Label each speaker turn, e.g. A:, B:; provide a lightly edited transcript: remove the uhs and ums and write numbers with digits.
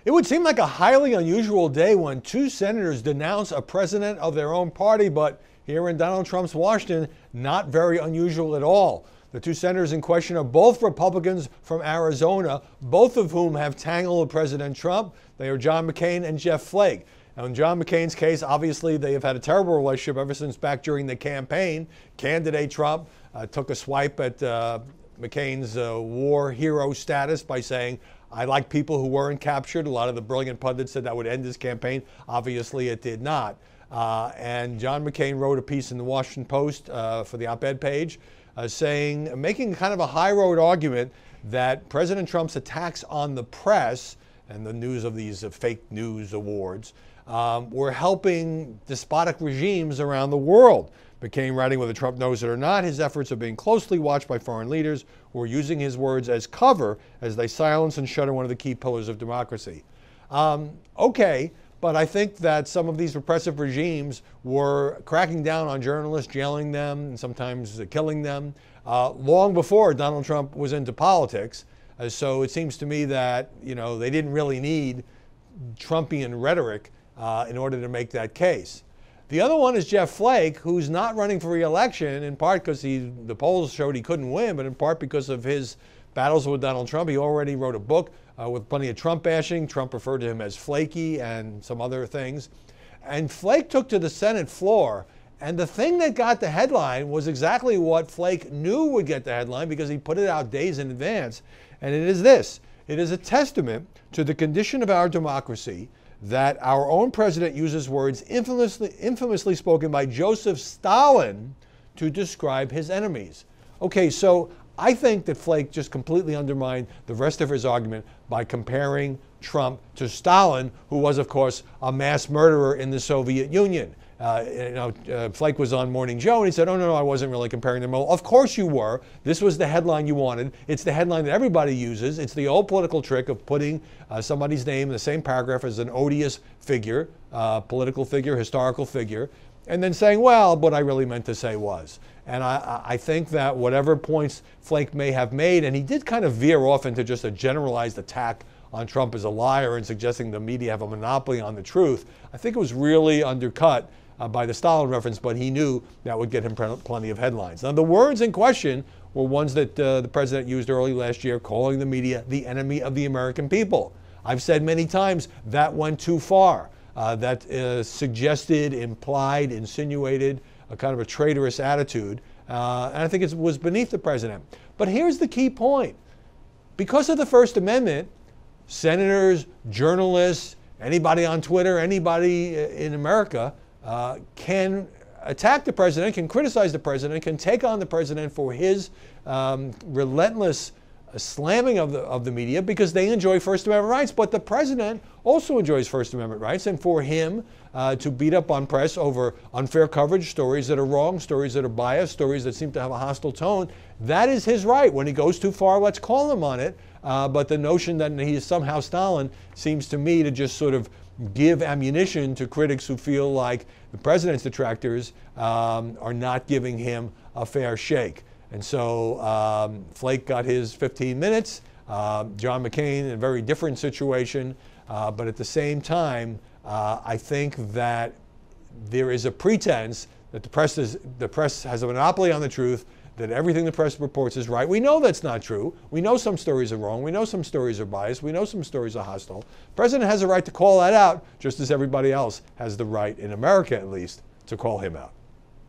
A: It would seem like a highly unusual day when two senators denounce a president of their own party, but here in Donald Trump's Washington, not very unusual at all. The two senators in question are both Republicans from Arizona, both of whom have tangled with President Trump. They are John McCain and Jeff Flake. Now, in John McCain's case, obviously they have had a terrible relationship ever since back during the campaign. Candidate Trump took a swipe at McCain's war hero status by saying, I like people who weren't captured. A lot of the brilliant pundits said that would end his campaign. Obviously, it did not. And John McCain wrote a piece in the Washington Post for the op-ed page making kind of a high road argument that President Trump's attacks on the press and the news of these fake news awards were helping despotic regimes around the world. McCain writing, whether Trump knows it or not, his efforts are being closely watched by foreign leaders who are using his words as cover as they silence and shutter one of the key pillars of democracy. Okay, but I think that some of these repressive regimes were cracking down on journalists, jailing them, and sometimes killing them, long before Donald Trump was into politics. So it seems to me that, they didn't really need Trumpian rhetoric in order to make that case. The other one is Jeff Flake, who's not running for re-election, in part because the polls showed he couldn't win, but in part because of his battles with Donald Trump. He already wrote a book with plenty of Trump bashing. Trump referred to him as flaky and some other things. And Flake took to the Senate floor, and the thing that got the headline was exactly what Flake knew would get the headline because he put it out days in advance. And it is this. It is a testament to the condition of our democracy that our own president uses words infamously spoken by Joseph Stalin to describe his enemies. Okay, so I think that Flake just completely undermined the rest of his argument by comparing Trump to Stalin, who was, of course, a mass murderer in the Soviet Union. Flake was on Morning Joe, and he said, oh, no, I wasn't really comparing them. Well, of course you were. This was the headline you wanted. It's the headline that everybody uses. It's the old political trick of putting somebody's name in the same paragraph as an odious figure, political figure, historical figure, and then saying, well, what I really meant to say was. And I think that whatever points Flake may have made, and he did kind of veer off into just a generalized attack on Trump as a liar and suggesting the media have a monopoly on the truth, I think it was really undercut by the Stalin reference, but he knew that would get him plenty of headlines. Now, the words in question were ones that the president used early last year, calling the media the enemy of the American people. I've said many times that went too far. That suggested, implied, insinuated a kind of a traitorous attitude. And I think it was beneath the president. But here's the key point. Because of the First Amendment, senators, journalists, anybody on Twitter, anybody in America can attack the president, can criticize the president, can take on the president for his relentless slamming of the media because they enjoy First Amendment rights. But the president also enjoys First Amendment rights. And for him to beat up on press over unfair coverage, stories that are wrong, stories that are biased, stories that seem to have a hostile tone, that is his right. When he goes too far, let's call him on it. But the notion that he is somehow Stalin seems to me to just sort of give ammunition to critics who feel like the president's detractors are not giving him a fair shake. And so Flake got his 15 minutes. John McCain in a very different situation. But at the same time, I think that there is a pretense that the press has a monopoly on the truth, that everything the press reports is right. We know that's not true. We know some stories are wrong. We know some stories are biased. We know some stories are hostile. The president has a right to call that out, just as everybody else has the right, in America at least, to call him out.